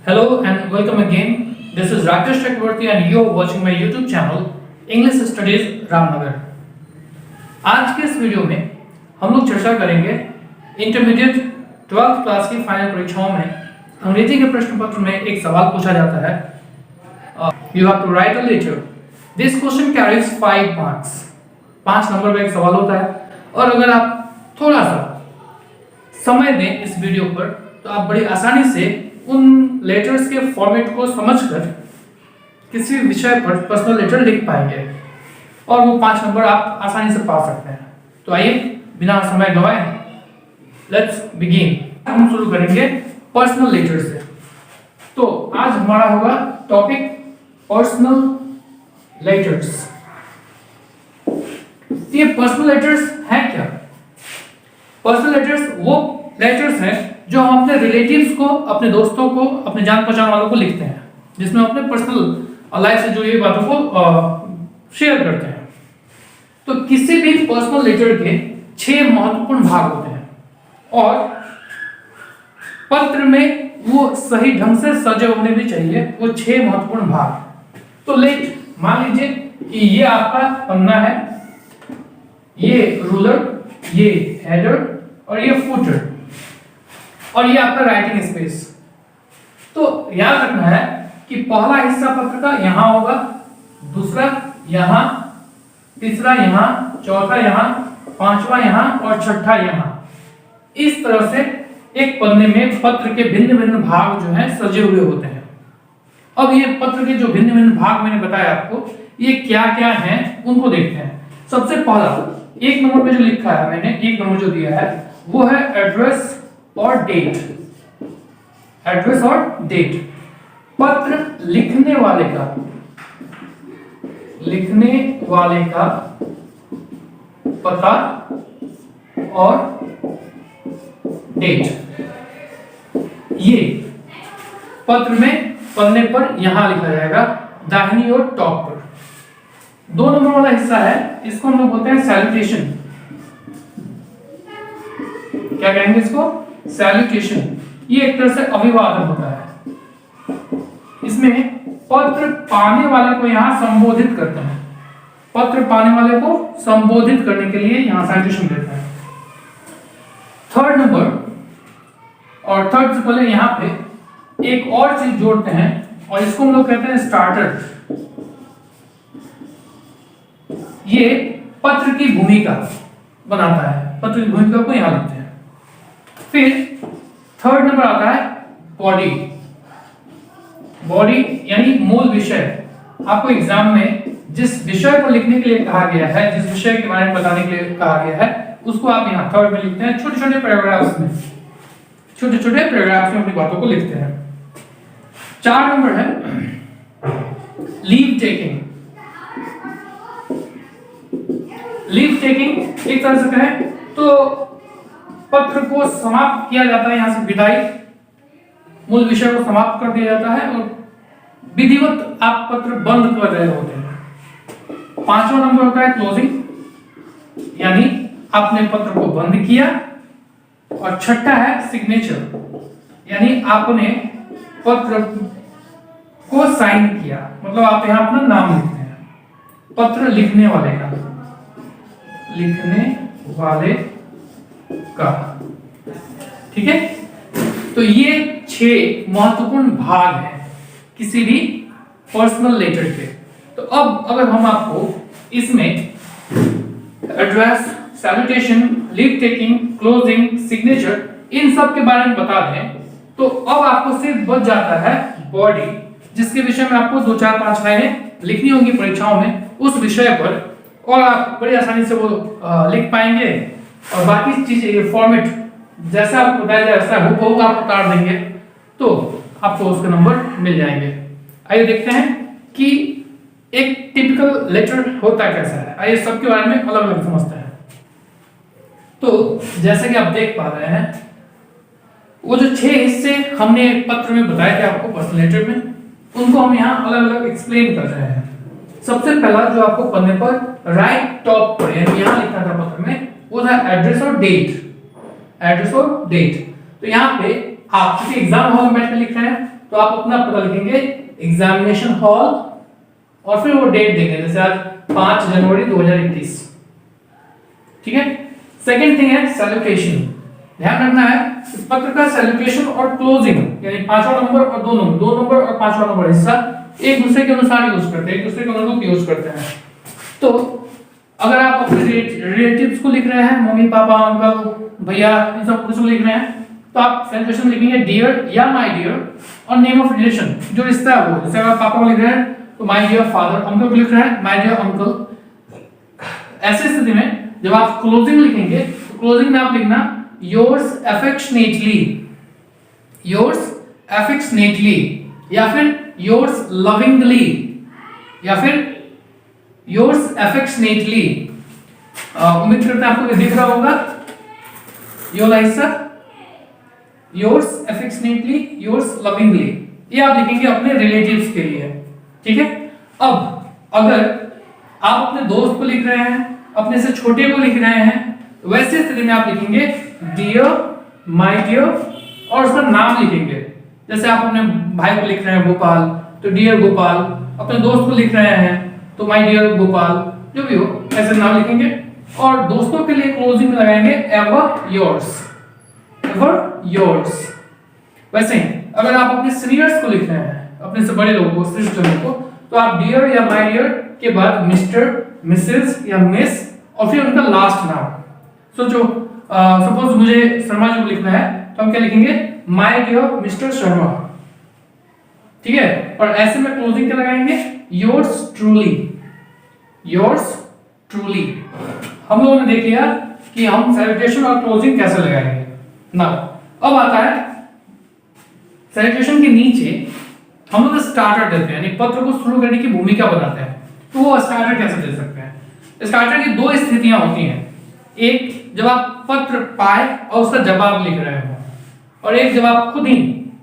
Hello and welcome again. This is Rakesh Chakraborty and you are watching my YouTube channel English Studies Ramnagar. आज के इस video में हम लोग चर्चा करेंगे इंटरमीडिएट 12th क्लास की फाइनल परीक्षाओं में अंग्रेजी के प्रश्न पत्र में एक सवाल पूछा जाता है। You have to write a letter. This question carries 5 marks. 5 number का एक सवाल होता है और अगर आप थोड़ा सा समय दें इस वीडियो पर तो आप बड़ी आसानी से उन लेटर्स के फॉर्मेट को समझकर किसी विषय पर पर्सनल लेटर लिख पाएंगे और वो 5 नंबर आप आसानी से पा सकते हैं। तो आइए बिना समय गवाए लेट्स बिगिन। हम शुरू करेंगे पर्सनल लेटर से। तो आज हमारा होगा टॉपिक पर्सनल लेटर्स। ये पर्सनल लेटर्स हैं क्या? पर्सनल लेटर्स वो लेटर्स हैं जो हम अपने रिलेटिव्स को, अपने दोस्तों को, अपने जान पहचान वालों को लिखते हैं, जिसमें अपने पर्सनल लाइफ से जुड़ी हुई बातों को शेयर करते हैं। तो किसी भी पर्सनल लेटर के 6 महत्वपूर्ण भाग होते हैं और पत्र में वो सही ढंग से सजे होने भी चाहिए वो 6 महत्वपूर्ण भाग। तो मान लीजिए कि ये आपका पन्ना है, ये रूलर, ये हेडर और ये फुटर और ये आपका राइटिंग स्पेस। तो याद रखना है कि पहला हिस्सा पत्र का यहां होगा, दूसरा यहां, तीसरा यहां, चौथा यहां, पांचवा यहां और छठा यहां। इस तरह से एक पन्ने में पत्र के भिन्न भिन्न भाग जो हैं सजे हुए होते हैं। अब ये पत्र के जो भिन्न भिन्न भाग मैंने बताया आपको, ये क्या क्या हैं उनको देखते हैं। सबसे पहला 1 नंबर पे जो लिखा है मैंने, 1 नंबर जो दिया है वो है एड्रेस और डेट। एड्रेस और डेट पत्र लिखने वाले का पता और डेट। ये पत्र में पन्ने पर यहां लिखा जाएगा दाहिनी ओर टॉप पर। 2 नंबर वाला हिस्सा है, इसको हम लोग बोलते हैं सैल्यूटेशन। क्या कहेंगे इसको? सैल्यूटेशन। ये एक तरह से अभिवादन होता है। इसमें पत्र पाने वाले को यहां संबोधित करते हैं। पत्र पाने वाले को संबोधित करने के लिए यहां सैल्यूटेशन देते हैं। 3rd नंबर, और 3rd से पहले यहां पे एक और चीज जोड़ते हैं और इसको हम लोग कहते हैं स्टार्टर। ये पत्र की भूमिका बनाता है, पत्र की भूमिका को यहां लिखते हैं। फिर 3rd नंबर आता है बॉडी। बॉडी यानी मूल विषय। आपको एग्जाम में जिस विषय को लिखने के लिए कहा गया है, जिस विषय के बारे में बताने के लिए कहा गया है, उसको आप यहाँ 3rd में लिखते हैं। छोटे छोटे पैराग्राफ्स में, अपनी बातों को लिखते हैं। 4 नंबर है लीव टेकिंग। लीव टेकिंग एक तरह से कहें तो पत्र को समाप्त किया जाता है, यहां से विदाई, मूल विषय को समाप्त कर दिया जाता है और विधिवत आप पत्र बंद कर रहे होते हैं। 5वां नंबर होता है क्लोजिंग, यानी आपने पत्र को बंद किया। और 6ठा है सिग्नेचर, यानी आपने पत्र को साइन किया, मतलब आप यहां अपना नाम लिखते हैं। पत्र लिखने वाले का, ठीक है। तो ये 6 महत्वपूर्ण भाग हैं किसी भी पर्सनल लेटर के। तो अब अगर हम आपको इसमें address, salutation, leave taking, closing, signature, इन सब के बारे में बता दें तो अब आपको सिर्फ बच जाता है बॉडी, जिसके विषय में आपको 2, 4, 5 लाइनें लिखनी होंगी परीक्षाओं में उस विषय पर और आप बड़ी आसानी से वो लिख पाएंगे। और बाकी चीजें, ये फॉर्मेट जैसा आपको बताया जाए वैसा हुबहू आप उतार देंगे तो आपको उसके नंबर मिल जाएंगे। आइए देखते हैं कि एक टिपिकल लेटर होता कैसा है। आइए सबके बारे में अलग अलग समझते हैं। तो जैसे कि आप देख पा रहे हैं, वो जो 6 हिस्से हमने पत्र में बताए थे आपको पर्सनल लेटर में, उनको हम यहाँ अलग अलग एक्सप्लेन कर रहे हैं। सबसे पहला जो आपको पन्ने पर राइट टॉप पर, यानी यहाँ लिखा था पत्र में, वो था एड्रेस और डेट। एड्रेस और डेट। तो यहाँ पे आप किसी एग्जाम हॉल में बैठ कर लिख रहे हैं तो आप अपना पता लिखेंगे एग्जामिनेशन हॉल और फिर वो डेट देंगे, जैसे आज 5 जनवरी 2021। ठीक है। सेकंड थिंग है सैल्यूटेशन। ध्यान रखना है इस पत्र का सैल्यूटेशन और क्लोजिंग यानी 5वां नंबर और 2 नंबर और 5वां नंबर हिस्सा एक दूसरे के अनुसार यूज करते हैं, एक दूसरे के अनुरूप यूज करते हैं। तो अगर आप अपने रिलेटिव्स को लिख रहे हैं, मम्मी पापा अंकल भैया इन सब कुछ लिख रहे हैं, तो आप सैल्यूटेशन लिखेंगे डियर या माय डियर और नेम ऑफ रिलेशन जो रिश्ता है वो। जैसे अगर पापा को लिख रहे हैं तो माय डियर फादर, अंकल को लिख रहे हैं माय डियर अंकल। ऐसी स्थिति में जब आप क्लोजिंग लिखेंगे तो क्लोजिंग में आप लिखना योर्स अफेक्शनेटली, योर्स अफेक्शनेटली या फिर योर्स लविंगली या फिर योर्स अफेक्शनेटली। उम्मीद करते हैं आपको ये दिख रहा होगा योर लाइसर, योर्स अफेक्शनेटली, योर्स लविंगली, ये आप लिखेंगे अपने रिलेटिव्स के लिए। ठीक है। अब अगर आप अपने दोस्त को लिख रहे हैं, अपने से छोटे को लिख रहे हैं, वैसे स्थिति में आप लिखेंगे डियर, माय डियर और उसका नाम लिखेंगे। जैसे आप अपने भाई को लिख रहे हैं गोपाल तो डियर गोपाल, अपने दोस्त को लिख रहे हैं तो माय डियर गोपाल, जो भी हो ऐसे नाम लिखेंगे। और दोस्तों के लिए क्लोजिंग में लगाएंगे एवर योर्स, एवर योर्स। वैसे ही अगर आप अपने सीनियर्स को लिख रहे हैं, अपने से बड़े लोगों को, श्रेष्ठ लोगों को, तो आप डियर या माय डियर के बाद मिस्टर, मिसेस या मिस और फिर उनका लास्ट नाम। सोचो सपोज मुझे शर्मा जी को लिखना है तो हम क्या लिखेंगे माय डियर मिस्टर शर्मा। ठीक है। और ऐसे में क्लोजिंग क्या लगाएंगे योर्स ट्रूली, योर्स ट्रूली। हम लोगों ने देख लिया कि हम सैल्यूटेशन और क्लोजिंग कैसे लगाएंगे ना। अब आता है सैल्यूटेशन के नीचे हम लोग स्टार्टर देते हैं, यानी पत्र को शुरू करने की भूमिका बनाते हैं। तो वो स्टार्टर कैसे दे सकते हैं? स्टार्टर की दो स्थितियां होती हैं, एक जब आप पत्र पाए और उसका जवाब लिख रहे हो, और एक जब आप खुद ही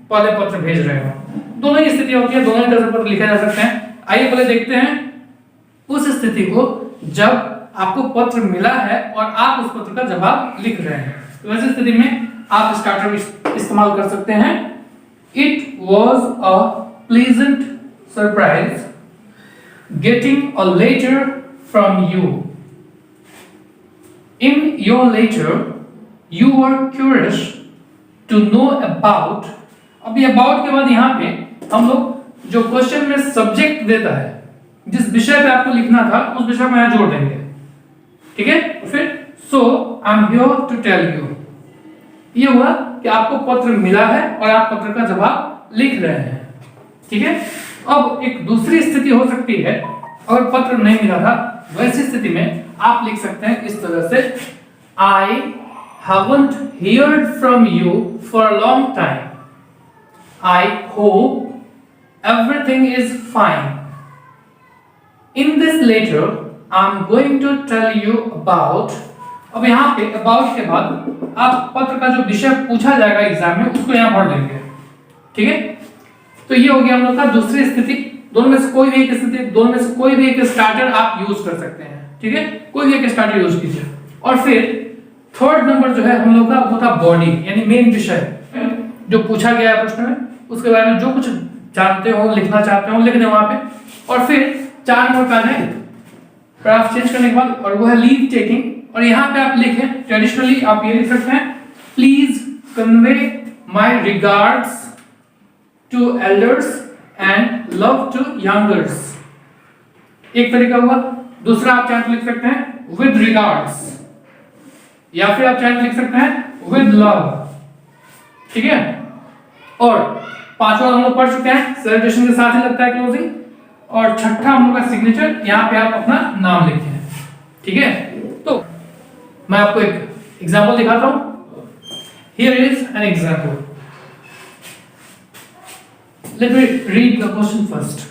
पहले पत्र भेज रहे हो। दोनों ही स्थितियां होती हैं, दोनों ही तरह से पत्र लिखे जा सकते हैं। आइए पहले देखते हैं उस स्थिति को जब आपको पत्र मिला है और आप उस पत्र का जवाब लिख रहे हैं। तो वैसी स्थिति में आप स्टार्टर इस्तेमाल कर सकते हैं। It was a pleasant surprise getting a letter from you. In your letter, you were curious to know about. अभी about के बाद यहाँ पे हम लोग जो क्वेश्चन में सब्जेक्ट देता है, जिस विषय पे आपको लिखना था उस विषय को यहाँ जोड़ देंगे। ठीक है। फिर so I'm here to tell you, ये हुआ कि आपको पत्र मिला है और आप पत्र का जवाब लिख रहे हैं। ठीक है। अब एक दूसरी स्थिति हो सकती है, अगर पत्र नहीं मिला था, वैसी स्थिति में आप लिख सकते हैं इस तरह से I haven't heard from you for a long time. I hope everything is fine. In this letter, I'm going to tell you about. अब यहाँ पे about के बाद आप पत्र का जो विषय पूछा जाएगा एग्जाम में उसको यहाँ भर देंगे। ठीक है। तो ये हो गया हम लोग का दूसरी स्थिति। दोनों में से कोई भी एक स्थिति, दोनों में से कोई भी एक स्टार्टर आप यूज कर सकते हैं। ठीक है। कोई भी एक स्टार्टर यूज कीजिए। और फिर थर्ड नंबर जो है हम लोग का वो था बॉडी, यानी मेन विषय जो पूछा गया है प्रश्न में, उसके बारे में जो कुछ जानते हो, लिखना चाहते हो, लिख दें वहां पे। और फिर 4 नंबर का है ग्राफ चेंज करने के बाद, और वो है लीव टेकिंग। और यहाँ पे आप लिखें, ट्रेडिशनली आप ये लिख सकते हैं please convey my regards to elders and love to youngers। एक तरीका हुआ। दूसरा आप चाहे तो लिख सकते हैं with regards, या फिर आप चाहे तो लिख सकते हैं with love। ठीक है। और 5वां हम लोग पढ़ चुके हैं, सैल्यूटेशन के साथ ही लगता है क्लोजिंग। और छठा हम लोग का सिग्नेचर, यहाँ पे आप अपना नाम लिखते हैं। ठीक है। तो मैं आपको एक एग्जांपल दिखाता हूं। Here is an example. Let me read the question first.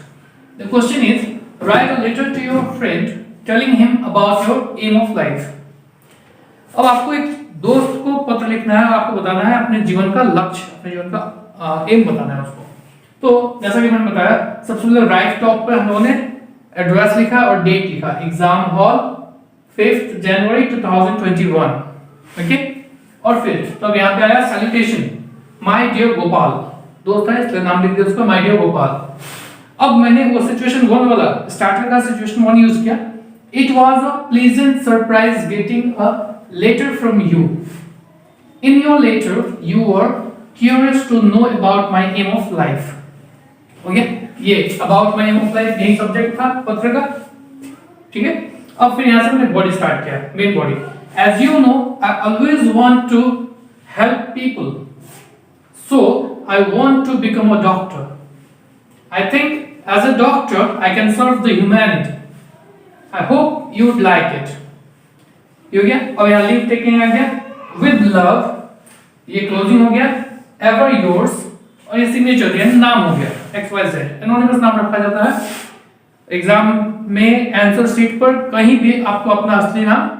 The question is, write a letter to your friend telling him about your aim of life. अब आपको एक दोस्त को पत्र लिखना है, आपको बताना है अपने जीवन का लक्ष्य, अपने जीवन का एम बताना है उसको। तो जैसा कि मैंने बताया, सबसे पहले राइट टॉप पे हम लोगों ने एड्रेस लिखा और डेट लिखा, एग्जाम हॉल 5 जनवरी 2021। ओके। और फिर तो अब यहाँ पे आया सैल्यूटेशन, माय डियर गोपाल। दोस्त है इसलिए नाम लिख दिया उसका माय डियर गोपाल। अब मैंने वो सिचुएशन 1 वाला स्टार्टर का सिचुएशन 1 यूज किया। It was a pleasant surprise getting a letter from you. In your letter you were curious to know about my aim of life. Okay, ये about my aim of life यही subject था पत्र का, ठीक है। अब फिर यहां से मैंने बॉडी स्टार्ट किया, main body. As you know I always want to help people, so I want to become a doctor. I think as a doctor I can serve the humanity. I hope you would like it. ये हो गया। और यहां leave taking आ गया, with love, ये closing हो गया, ever yours, और ये सिग्नेचर यानी नाम हो गया XYZ। एनोनिमस नाम रखा जाता है। एग्जाम में आंसर शीट पर कहीं भी आपको अपना असली नाम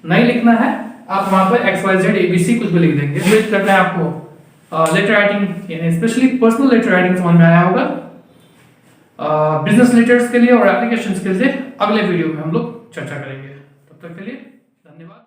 नहीं लिखना है, आप वहां पर XYZ ABC कुछ भी लिख देंगे। उम्मीद करते हैं आपको लेटर राइटिंग यानी स्पेशली पर्सनल लेटर राइटिंग समझ में आया होगा। बिजनेस लेटर्स के लिए और एप्लीकेशंस के लिए अगले वीडियो में हम लोग चर्चा करेंगे। तब तक के लिए धन्यवाद।